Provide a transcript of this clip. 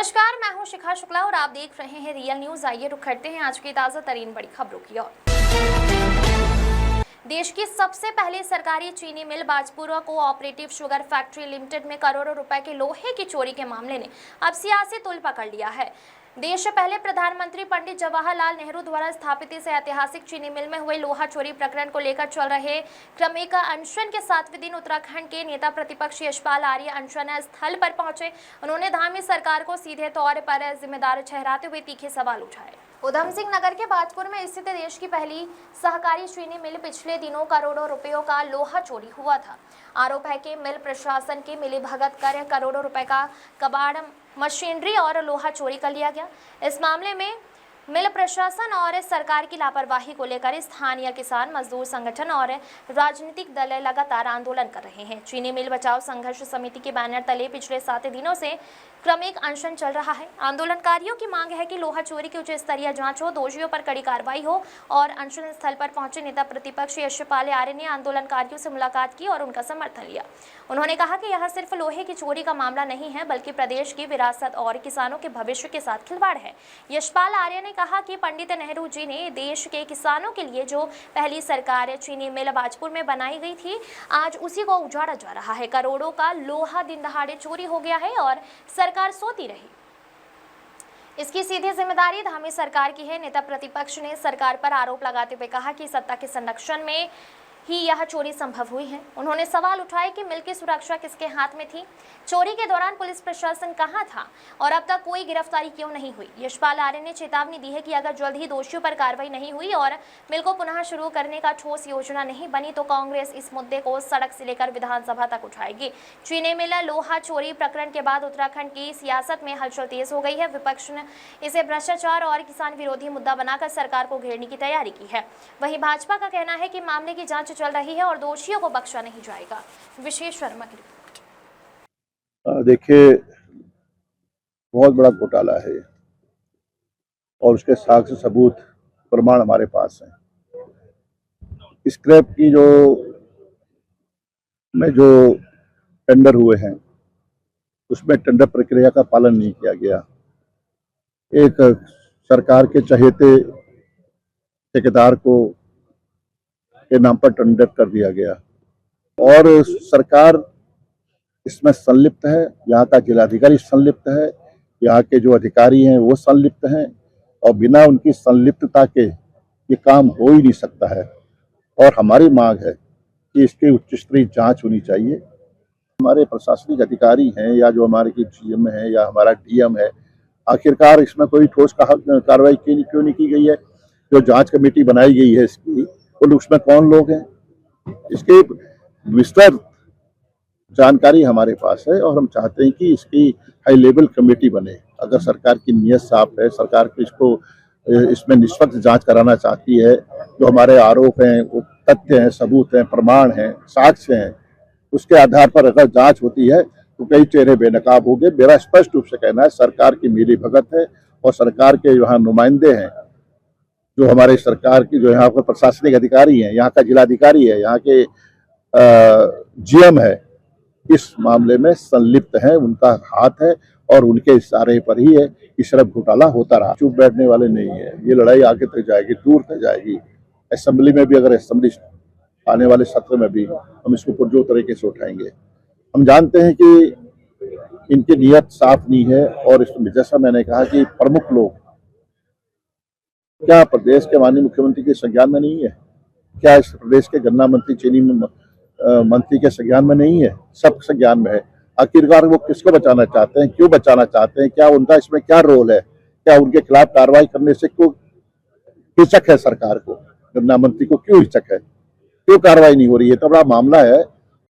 नमस्कार, मैं हूं शिखा शुक्ला और आप देख रहे हैं रियल न्यूज। आइए रुक करते हैं आज की ताजा तरीन बड़ी खबरों की ओर। देश की सबसे पहली सरकारी चीनी मिल बाजपुरा कोऑपरेटिव शुगर फैक्ट्री लिमिटेड में करोड़ों रुपए के लोहे की चोरी के मामले ने अब सियासी तुल पकड़ लिया है। देश से पहले प्रधानमंत्री पंडित जवाहरलाल नेहरू द्वारा स्थापित इस ऐतिहासिक चीनी मिल में हुए लोहा चोरी प्रकरण को लेकर चल रहे क्रमिक अनशन के 7वें दिन उत्तराखंड के नेता प्रतिपक्ष यशपाल आर्य अनशन स्थल पर पहुंचे। उन्होंने धामी सरकार को सीधे तौर पर जिम्मेदार ठहराते हुए तीखे सवाल उठाए। उधम सिंह नगर के बाजपुर में स्थित देश की पहली सहकारी चीनी मिल पिछले दिनों करोड़ों रुपयों का लोहा चोरी हुआ था। आरोप है कि मिल प्रशासन की मिलीभगत कर करोड़ों रुपए का कबाड़, मशीनरी और लोहा चोरी कर लिया गया। इस मामले में मिल प्रशासन और सरकार की लापरवाही को लेकर स्थानीय किसान मजदूर संगठन और राजनीतिक दल लगातार आंदोलन कर रहे हैं। चीनी मिल बचाओ संघर्ष समिति के बैनर तले पिछले 7 दिनों से क्रमिक अनशन चल रहा है। आंदोलनकारियों की मांग है कि लोहा चोरी की उच्च स्तरीय जांच हो, दोषियों पर कड़ी कार्रवाई हो। और अनशन स्थल पर पहुंचे नेता प्रतिपक्ष यशपाल आर्य ने आंदोलनकारियों से मुलाकात की और उनका समर्थन लिया। उन्होंने कहा कि यह सिर्फ लोहे की चोरी का मामला नहीं है, बल्कि प्रदेश की विरासत और किसानों के भविष्य के साथ खिलवाड़ है। यशपाल आर्य ने कहा कि पंडित नेहरू जी ने देश के किसानों के लिए जो पहली सरकार चीनी मिल बाजपुर में बनाई गई थी, आज उसी को उजाड़ा जा रहा है। करोड़ों का लोहा दिन दहाड़े चोरी हो गया है और सरकार सोती रही। इसकी सीधी जिम्मेदारी धामी सरकार की है। नेता प्रतिपक्ष ने सरकार पर आरोप लगाते हुए कहा कि सत्ता के संरक्षण में ही यह चोरी संभव हुई है। उन्होंने सवाल उठाए कि मिल की सुरक्षा किसके हाथ में थी, चोरी के दौरान पुलिस प्रशासन कहां था और अब तक कोई गिरफ्तारी क्यों नहीं हुई। यशपाल आर्य ने चेतावनी दी है कि अगर जल्द ही दोषियों पर कार्रवाई नहीं हुई और मिल को पुनः शुरू करने का ठोस योजना नहीं बनी तो कांग्रेस इस मुद्दे को सड़क से लेकर विधानसभा तक उठाएगी। चीनी मिल लोहा चोरी प्रकरण के बाद उत्तराखंड की सियासत में हलचल तेज हो गई है। विपक्ष ने इसे भ्रष्टाचार और किसान विरोधी मुद्दा बनाकर सरकार को घेरने की तैयारी की है। वहीं भाजपा का कहना है कि मामले की जांच चल रही है और दोषियों को बख्शा नहीं जाएगा। विशेष शर्मा की रिपोर्ट। देखिए, बहुत बड़ा घोटाला है और उसके साक्ष्य सबूत प्रमाण हमारे पास हैं। स्क्रैप की जो टेंडर हुए हैं उसमें टेंडर प्रक्रिया का पालन नहीं किया गया। एक सरकार के चहेते ठेकेदार को के नाम पर टेंडर कर दिया गया और सरकार इसमें संलिप्त है। यहाँ का जिलाधिकारी संलिप्त है, यहाँ के जो अधिकारी हैं वो संलिप्त हैं और बिना उनकी संलिप्तता के ये काम हो ही नहीं सकता है। और हमारी मांग है कि इसकी उच्च स्तरीय जांच होनी चाहिए। हमारे प्रशासनिक अधिकारी हैं या जो हमारे की सीएम है या हमारा डीएम है, आखिरकार इसमें कोई ठोस कार्रवाई क्यों नहीं की गई है। जो जांच कमेटी बनाई गई है इसकी, और उसमें कौन लोग हैं, इसकी विस्तृत जानकारी हमारे पास है और हम चाहते हैं कि इसकी हाई लेवल कमेटी बने। अगर सरकार की नीयत साफ है, सरकार को इसमें निष्पक्ष जांच कराना चाहती है, जो हमारे आरोप हैं वो तथ्य हैं, सबूत हैं, प्रमाण हैं, साक्ष्य हैं, उसके आधार पर अगर जांच होती है तो कई चेहरे बेनकाब हो गए। मेरा स्पष्ट रूप से कहना है सरकार की मिलीभगत है और सरकार के यहाँ नुमाइंदे हैं, जो हमारे सरकार की जो यहाँ पर प्रशासनिक अधिकारी हैं, यहाँ का जिलाधिकारी है, यहाँ के जीएम है, इस मामले में संलिप्त है, उनका हाथ है और उनके इशारे पर ही है कि सिर्फ घोटाला होता रहा। चुप बैठने वाले नहीं है। ये लड़ाई आगे तक जाएगी, दूर तक जाएगी। असेंबली में भी, अगर असेंबली आने वाले सत्र में भी हम इसको पुरजोर तरीके से उठाएंगे। हम जानते हैं कि इनकी नीयत साफ नहीं है और इसमें जैसा मैंने कहा कि प्रमुख लोग क्या प्रदेश के माननीय मुख्यमंत्री के संज्ञान में नहीं है, क्या इस प्रदेश के गन्ना मंत्री, चीनी मंत्री के संज्ञान में नहीं है, सब संज्ञान में है। आखिरकार वो किसको बचाना चाहते हैं, क्यों बचाना चाहते हैं, क्या उनका इसमें क्या रोल है, क्या उनके खिलाफ कार्रवाई करने से क्यों हिचक है सरकार को, गन्ना मंत्री को क्यों हिचक है, क्यों कार्रवाई नहीं हो रही है। तो बड़ा मामला है।